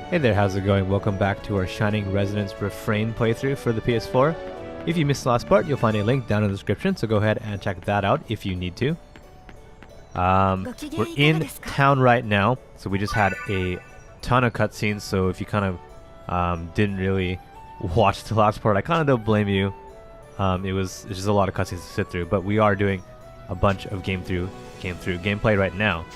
Hey there, how's it going? Welcome back to our Shining Resonance Refrain playthrough for the PS4. If you missed the last part, you'll find a link down in the description, so go ahead and check that out if you need to. We're in town right now, so we just had a ton of cutscenes, so if you kind of didn't really watch the last part, I kind of don't blame you. It's just a lot of cutscenes to sit through, but we are doing a bunch of gameplay right now.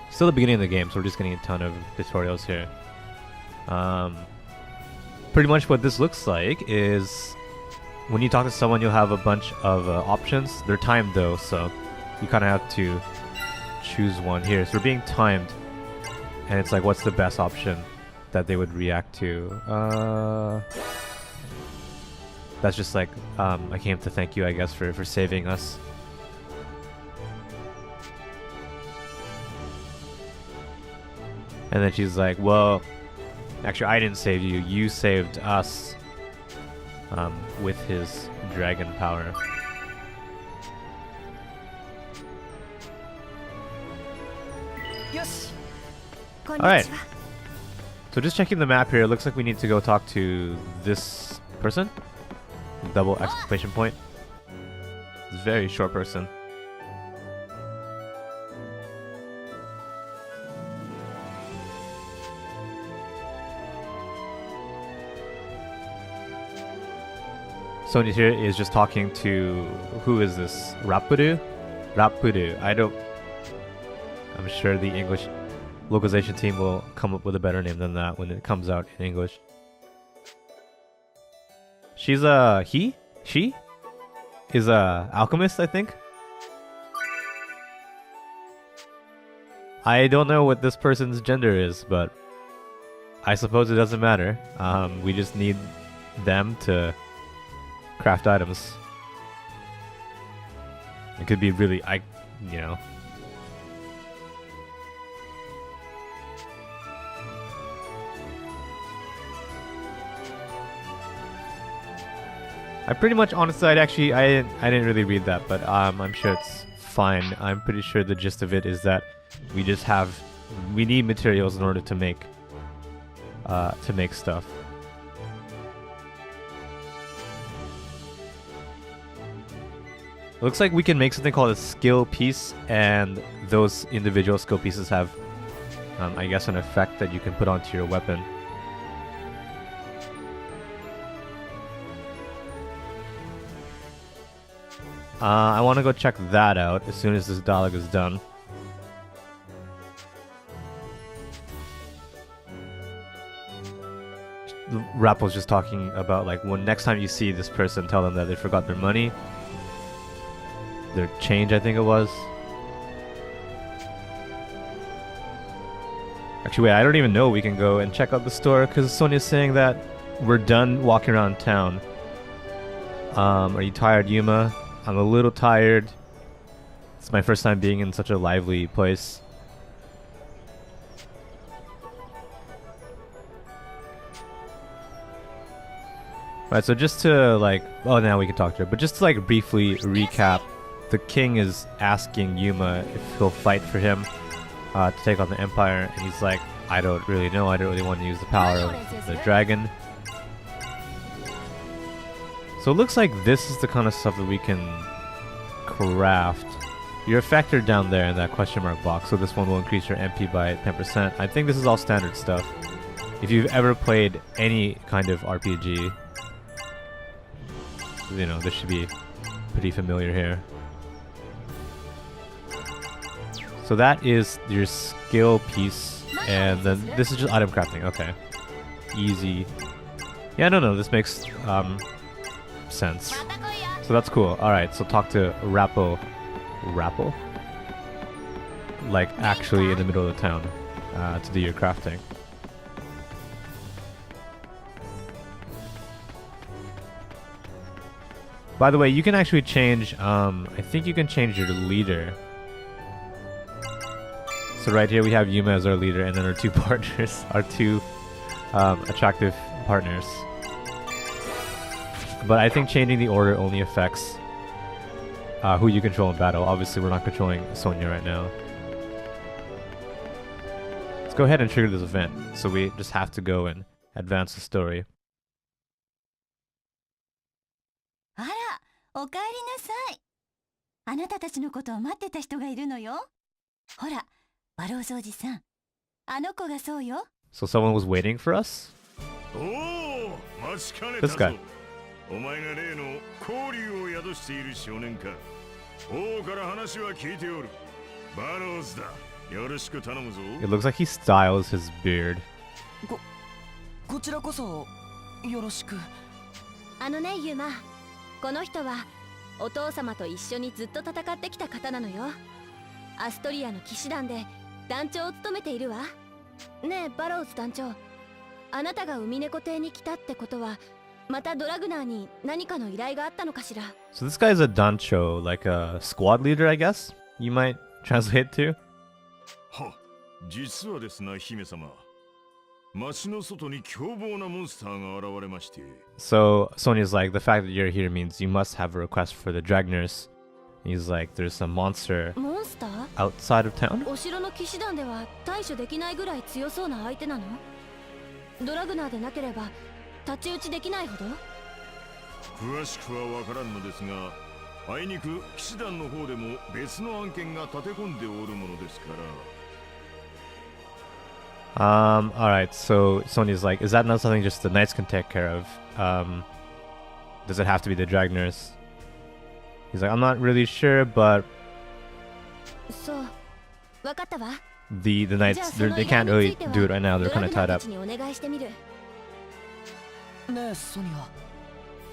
Still the beginning of the game, so we're just getting a ton of tutorials here. Pretty much what this looks like is when you talk to someone, you'll have a bunch of options. They're timed though, so you kind of have to choose one here. So we're being timed, and it's like, what's the best option that they would react to? That's just like, I came to thank you, I guess, for saving us. And then she's like, well, actually I didn't save you, you saved us, with his dragon power. Alright, so just checking the map here, it looks like we need to go talk to this person. Double exclamation point. This very short person. Sonia here is just talking to, who is this? Rapudu? Rapudu. I'm sure the English localization team will come up with a better name than that when it comes out in English. She's she is a alchemist, I think. I don't know what this person's gender is, but I suppose it doesn't matter. We just need them to craft items. It could be really, you know. I pretty much, honestly, I didn't really read that, but I'm sure it's fine. I'm pretty sure the gist of it is that we need materials in order to make stuff. It looks like we can make something called a skill piece, and those individual skill pieces have, I guess, an effect that you can put onto your weapon. I want to go check that out as soon as this dialogue is done. Rap was just talking about, like, when next time you see this person, tell them that they forgot their money. Their change, I think it was. Actually, wait, I don't even know we can go and check out the store because Sonia's saying that we're done walking around town. Are you tired, Yuma? I'm a little tired. It's my first time being in such a lively place. Right, so just to, like, oh, now we can talk to her, but just to, like, briefly recap, the king is asking Yuma if he'll fight for him to take on the Empire, and he's like, I don't really know, I don't really want to use the power of the dragon. So it looks like this is the kind of stuff that we can craft. You're a factor down there in that question mark box, so this one will increase your MP by 10%. I think this is all standard stuff. If you've ever played any kind of RPG, you know, this should be pretty familiar here. So that is your skill piece, and then this is just item crafting. Okay, easy. Yeah, no, this makes sense. So that's cool. All right, so talk to Rappo, like actually in the middle of the town, to do your crafting. By the way, you can actually change. I think you can change your leader. So right here we have Yuma as our leader, and then our two partners, our two attractive partners. But I think changing the order only affects who you control in battle. Obviously, we're not controlling Sonia right now. go ahead and trigger this event. So we just have to go and advance the story. あら、おかえりなさい。あなたたちのことを待ってた人がいるのよ。ほら、バローズおじさん。あの子がそうよ。So someone was waiting for us? おお、待ちかね This たぞ。 guy. お前が例の交流を宿している少年か。王から話は聞いておる。バローズだ。よろしく頼むぞ。 It looks like he styles his beard. こちらこそよろしく。あのねユマ、この人はお父様と一緒にずっと戦ってきた方なのよ。アストリアの騎士団で団長を務めているわ。ねえバローズ団長、あなたが海猫邸に来たってことはまたドラグナーに何かの依頼があったのかしら。 So this guy's a dancho, like a squad leader, I guess? You might translate to? は、実はですな、姫様。町の外に凶暴なモンスターが現れまして。So Sonia's like, the fact that you're here means you must have a request for the drag nurse. He's like, there's some monster モンスター？ outside of town? お城の騎士団では対処できないぐらい強そうな相手なの？ドラグナーでなければ太刀打ちできないほど？詳しくはわからんのですが、あいにく騎士団の方でも別の案件が立て込んでおるものですから。Alright, so Sonia's like, is that not something just the knights can take care of? Does it have to be the drag nurse? He's like, I'm not really sure, but そう、わかったわ。 the knights, they can't really do it right now, they're kind of tied up. にお願いしてみる。ねえソニア、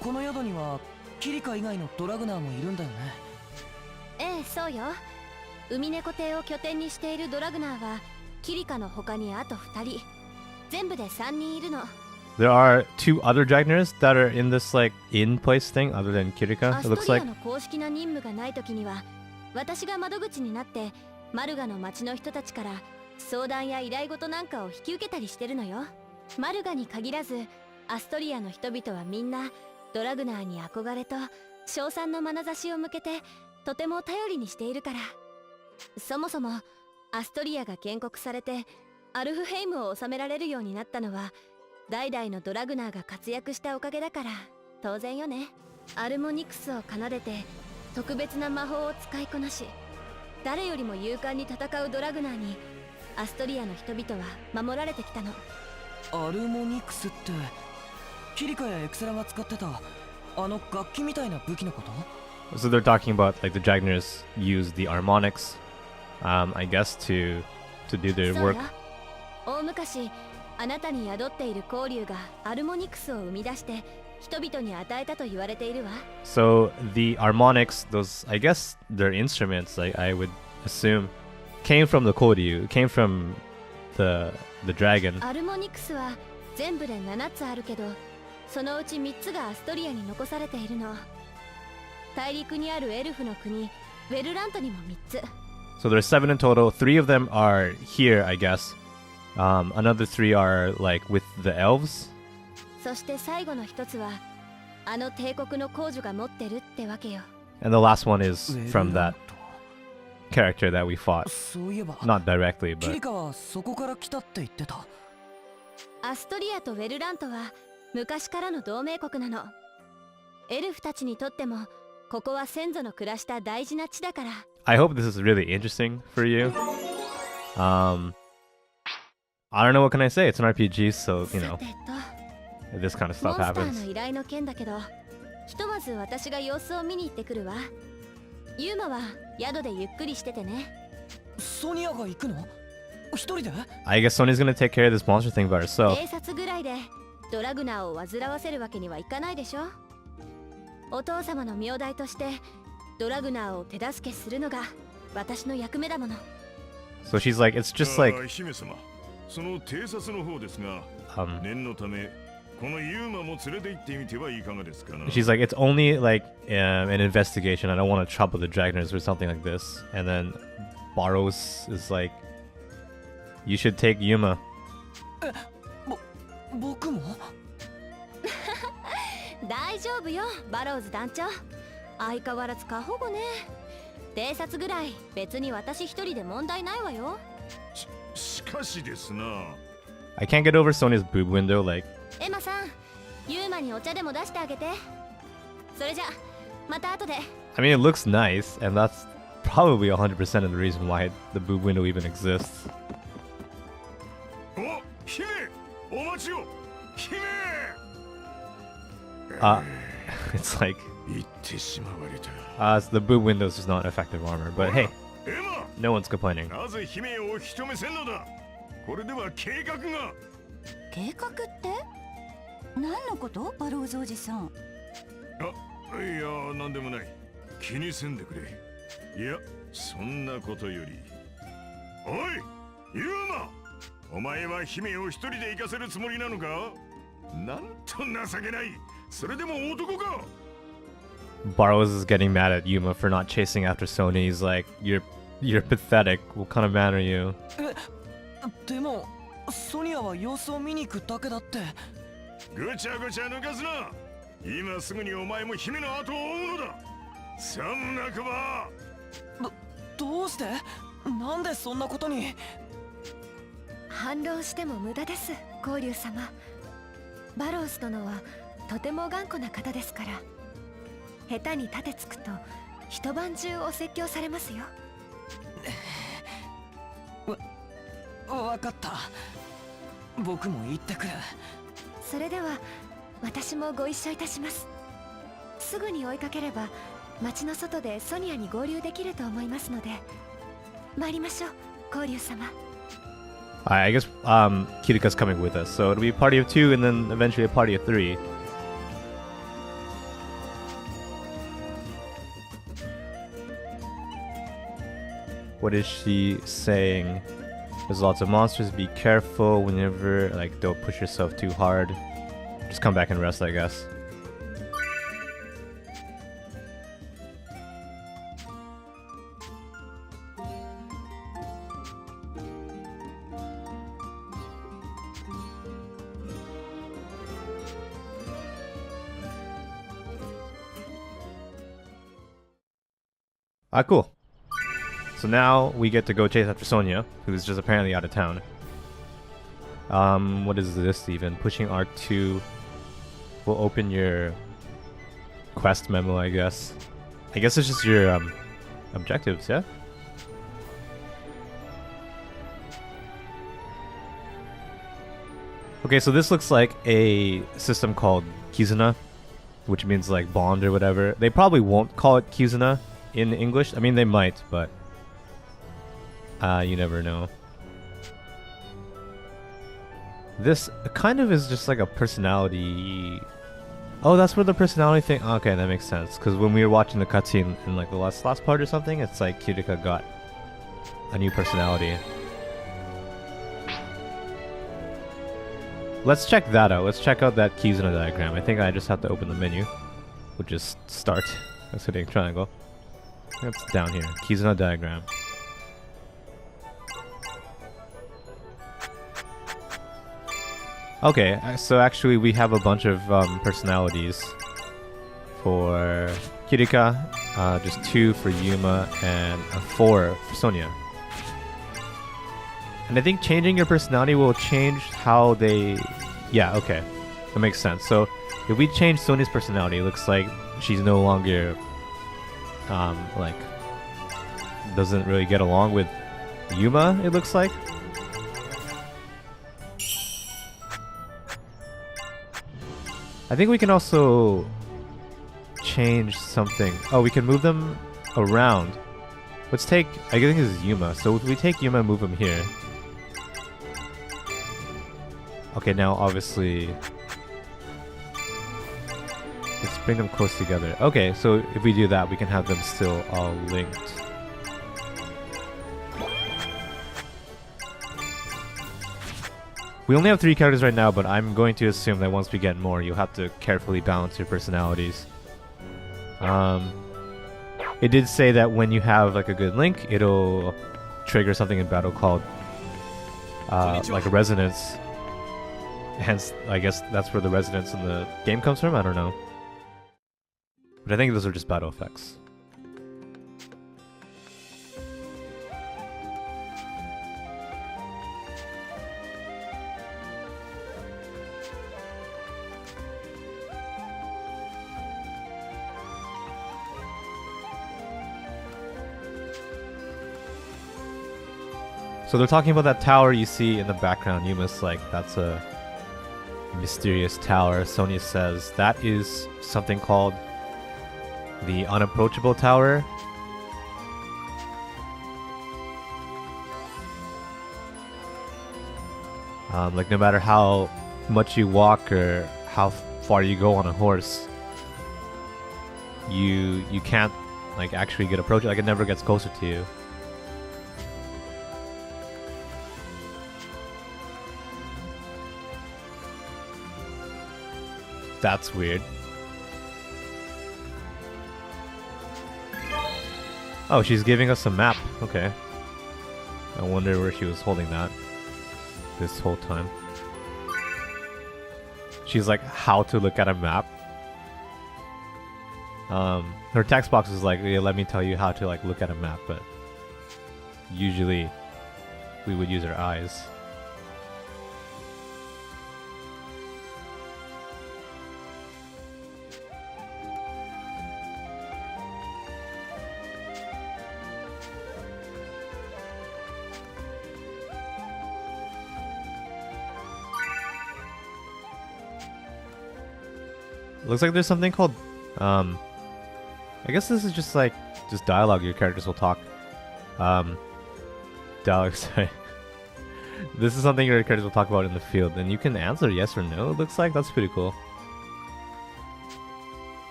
この宿にはキリカ以外のドラグナーもいるんだよね。ええ、そうよ。海猫邸を拠点にしているドラグナーはキリカの他にあと2人、全部で3人いるの。 There are two other dragners that are in this like in-place thing other than Kirika, ア it ス looks トリア like. の公式な任務がない時には私が窓口になってマルガの町の人たちから相談や依頼事なんかを引き受けたりしてるのよ。マルガに限らずアストリアの人々はみんなドラグナーに憧れと称賛の眼差しを向けてとても頼りにしているから。そもそもアストリアが建国されてアルフヘイムを治められるようになったのは代々のドラグナーが活躍したおかげだから当然よね。アルモニクスを奏でて特別な魔法を使いこなし、誰よりも勇敢に戦うドラグナーにアストリアの人々は守られてきたの。アルモニクスってキリカやエクセラが使ってたあの楽器みたいな武器のこと？ So they're talking about like the dragners use the harmonics, I guess to do their そう work. よ。大昔あなたに宿っている交流がアルモニクスを生み出して人々に与えたと言われているわ。 So the harmonics, those I guess they're instruments, I would assume, came from the Koryu, came from the dragon. アルモニクスは全部で7つあるけど、そのうち3つがアストリアに残されているの。大陸にあるエルフの国ウェルラントにも3つ。 So there's 7 in total. 3 of them are here, I guess. Another 3 are like with the elves. そして最後の1つはあの帝国の皇女が持ってるってわけよ。 And the last one is from that character that we fought. そういえば Not directly, キリ but カはそこから来たって言ってた。アストリアとウェルラントは昔からの同盟国なの。エルフたちにとってもここは先祖の暮らした大事な地だから。 I hope this is really interesting for you. I don't know what can I say. It's an RPG, so you さ know てと、 this kind of モン stuff スター happens. の依頼の件だけど、ひとまず私が様子を見に行ってくるわ。ユーマは宿でゆっくりしててね。ソニアが行くの？一人で？ I guess Sony's gonna take care of this monster thing by herself. 偵察ぐらいでドラグナーを煩わせるわけにはいかないでしょ。お父様の名代としてドラグナーを手助けするのが私の役目だもの。 So she's like, it's just like 姫様、その偵察の方ですが、念のためこのユーマも連れて行ってみてはいかがですかな。 she's like, it's only like an investigation. I don't want to trouble the dragoners or something like this. And then Baros is like, you should take Yuma. 僕も？大丈夫よバローズ団長、相変わらず過保護ね。偵察ぐらい別に私一人で問題ないわよ。しかしですな。 I can't get over Sonia's boob window, like... エマさん、ユーマにお茶でも出してあげて。それじゃ、また後で。I mean, it looks nice, and that's probably 100% of the reason why the boob window even exists. お、姫、お待ちを。姫。It's like... 言ってしまわれた。so the boob window is just not effective armor, but hey, エマ、 no one's complaining. なぜ姫をお引き止めせんのだ。これでは計画が。計画って何のこと？バローズおじさん。あ、いや、なんでもない。気にせんでくれ。いや、そんなことより。おい、ユーマ、お前は姫を一人で行かせるつもりなのか？なんと情けない。それでも男か。 Barrows is getting mad at Yuma for not chasing after Sonia. He's like, you're pathetic. What kind of man are you? でもソニアは様子を見に行くだけだって。ぐちゃぐちゃ抜かすな。今すぐにお前も姫の後を追うのだ。さもなくば。どうして？なんでそんなことに？反論しても無駄です、光龍様。バローズ殿はとても頑固な方ですから。下手に立てつくと一晩中お説教されますよ。わかった。僕も行ってくる。それでは私もご一緒いたします。すぐに追いかければ町の外でソニアに合流できると思いますので参りましょう、光龍様。I guess Kirika's coming with us, so it'll be a party of 2 and then eventually a party of 3. What is she saying? There's lots of monsters, be careful whenever, like, don't push yourself too hard. Just come back and rest, I guess. Cool. So now we get to go chase after Sonia, who's just apparently out of town. What is this even? Pushing R2 will open your quest memo, I guess. I guess it's just your objectives, yeah? Okay, so this looks like a system called Kizuna, which means like bond or whatever. They probably won't call it Kizuna in English. I mean, they might, but you never know. This kind of is just like a personality. Oh, that's where the personality thing. Okay, that makes sense. Because when we were watching the cutscene in like the last part or something, it's like Kirika got a new personality. Let's check that out. Let's check out that Kizuna diagram. I think I just have to open the menu. We'll just start. Let's hitting triangle. It's down here. Kizuna diagram. Okay, so actually we have a bunch of personalities for Kirika, just 2 for Yuma, and 4 for Sonia. And I think changing your personality will change how they... Yeah, okay. That makes sense. So if we change Sonia's personality, it looks like she's no longer... like... doesn't really get along with Yuma, it looks like. I think we can also change something. Oh, we can move them around. Let's take... I think this is Yuma. So if we take Yuma and move him here... Okay, now obviously... Let's bring them close together. Okay, so if we do that, we can have them still all linked. We only have 3 characters right now, but I'm going to assume that once we get more, you'll have to carefully balance your personalities. It did say that when you have like a good link, it'll trigger something in battle called like a resonance. Hence, I guess that's where the resonance in the game comes from. I don't know. But I think those are just battle effects. So they're talking about that tower you see in the background. Yuma's like, that's a mysterious tower. Sonia says that is something called the unapproachable tower. Like no matter how much you walk or how far you go on a horse, you can't like actually get approached. Like it never gets closer to you. That's weird. Oh, she's giving us a map. Okay. I wonder where she was holding that this whole time. She's like, how to look at a map. Her text box is like, yeah, let me tell you how to like look at a map, but usually we would use our eyes. Looks like there's something called, I guess this is just like, just dialogue your characters will talk. Dialogue, sorry. This is something your characters will talk about in the field, and you can answer yes or no, it looks like. That's pretty cool.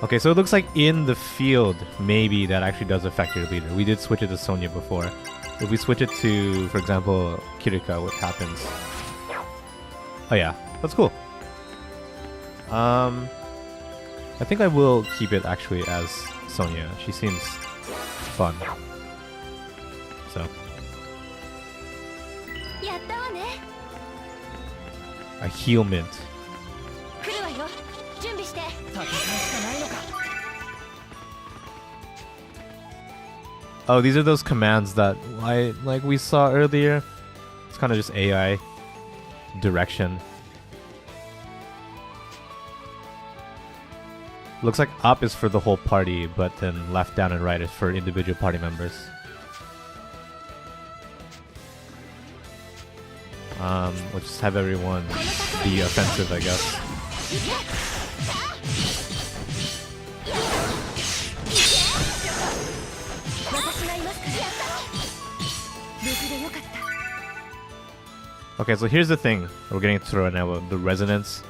Okay, so it looks like in the field, maybe that actually does affect your leader. We did switch it to Sonia before. If we switch it to, for example, Kirika, what happens? Oh yeah, that's cool. I think I will keep it actually as Sonia. She seems fun. So. A heal mint. Oh, these are those commands that like we saw earlier. It's kind of just AI direction. Looks like up is for the whole party, but then left, down, and right is for individual party members. We'll just have everyone be offensive, I guess. Okay, so here's the thing we're getting to right now, the resonance.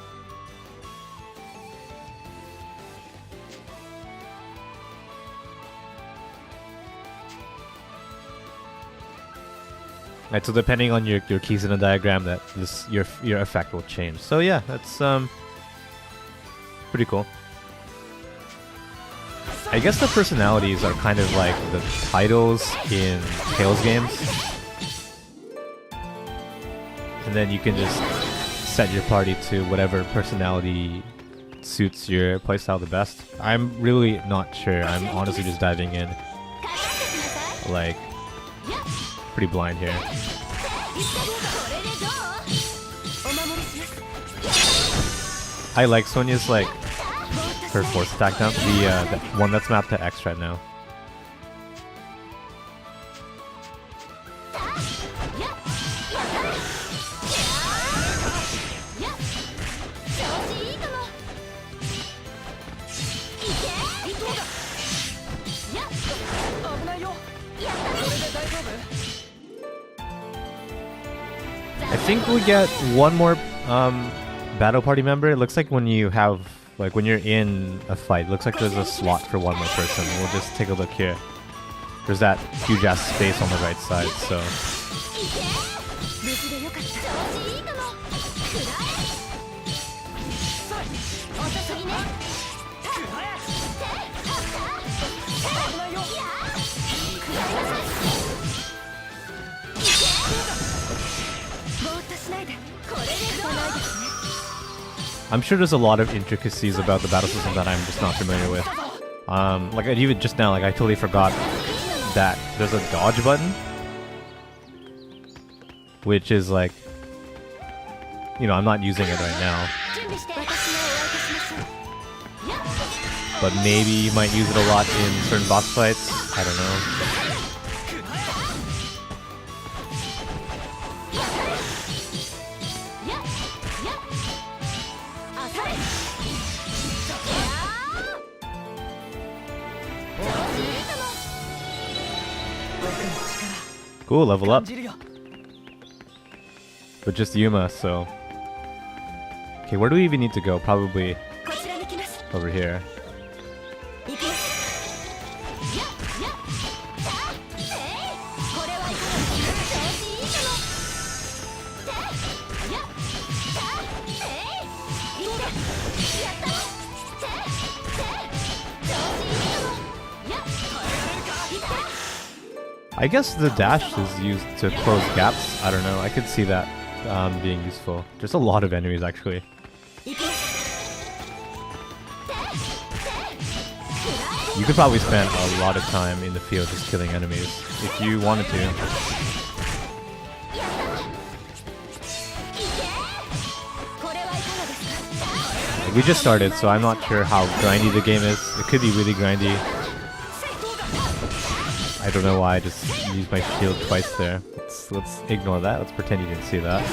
Right, so depending on your keys in the diagram, that your effect will change. So yeah, that's pretty cool. I guess the personalities are kind of like the titles in Tales games, and then you can just set your party to whatever personality suits your playstyle the best. I'm really not sure. I'm honestly just diving in, like, pretty blind here. I like Sonia's like her force attack now, the one that's mapped to X right now. I think we get one more battle party member. It looks like when you have, like when you're in a fight, it looks like there's a slot for one more person. We'll just take a look here. There's that huge ass space on the right side, so. I'm sure there's a lot of intricacies about the battle system that I'm just not familiar with. Like even just now, like I totally forgot that there's a dodge button, which is like, you know, I'm not using it right now, but maybe you might use it a lot in certain boss fights. I don't know. Cool, level up. 感じるよ。 But just Yuma, so. Okay, where do we even need to go? Probably こちらに来ます over here. 行きますやっやっさあえいこれはいかがですか調子いいかもさあやっさあえいいってやったさあさあ調子いいかもやっいって I guess the dash is used to close gaps. I don't know. I could see that being useful. There's a lot of enemies actually. 行きます You could probably spend a lot of time in the field just killing enemies if you wanted to. これはいかがですか Like, we just started, so I'm not sure how grindy the game is. It could be really grindy. I don't know why I just used my shield twice there. Let's ignore that. Let's pretend you didn't see that.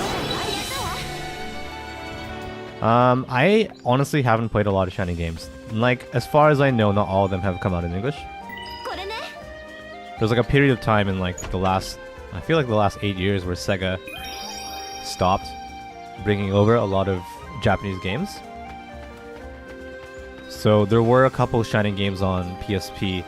I honestly haven't played a lot of Shining games. Like, as far as I know, not all of them have come out in English. これね There's like a period of time in like the last, I feel like the last 8 years where Sega stopped bringing over a lot of Japanese games. So there were a couple Shining games on PSP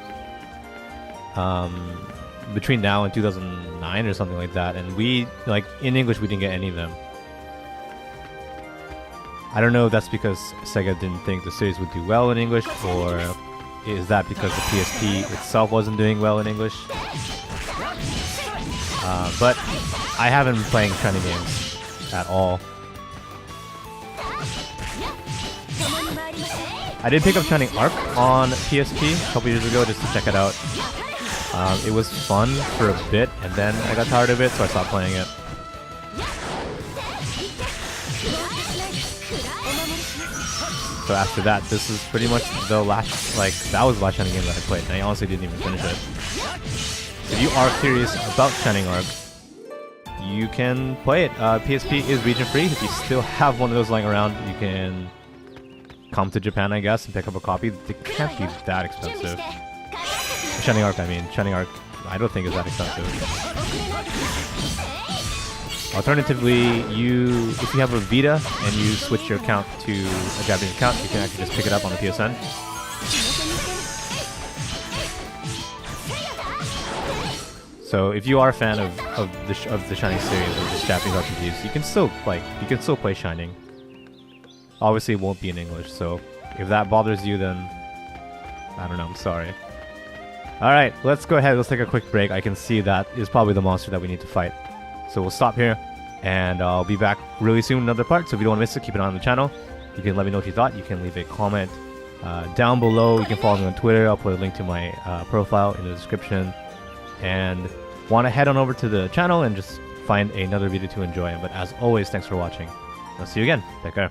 between now and 2009 or something like that, and we, like, in English we didn't get any of them. I don't know if that's because Sega didn't think the series would do well in English, or is that because the PSP itself wasn't doing well in English? But I haven't been playing Shining games at all. I did pick up Shining Arc on PSP a couple years ago just to check it out. It was fun for a bit, and then I got tired of it, so I stopped playing it. So after that, this is pretty much the last, like, that was the last Shining game that I played, and I honestly didn't even finish it. If you are curious about Shining Arc, you can play it. PSP is region free. If you still have one of those lying around, you can come to Japan, I guess, and pick up a copy. They can't be that expensive. Shining Arc, I mean. Shining Arc, I don't think is that expensive. Alternatively, if you have a Vita and you switch your account to a Japanese account, you can actually just pick it up on the PSN. So if you are a fan of the Shining series or just Japanese RPGs, you can still play Shining. Obviously, it won't be in English, so if that bothers you, then I don't know. I'm sorry. All right, let's go ahead. Let's take a quick break. I can see that is probably the monster that we need to fight. So we'll stop here, and I'll be back really soon in another part. So if you don't want to miss it, keep an eye on the channel. You can let me know what you thought. You can leave a comment down below. You can follow me on Twitter. I'll put a link to my profile in the description. And want to head on over to the channel and just find another video to enjoy. But as always, thanks for watching. I'll see you again. Take care.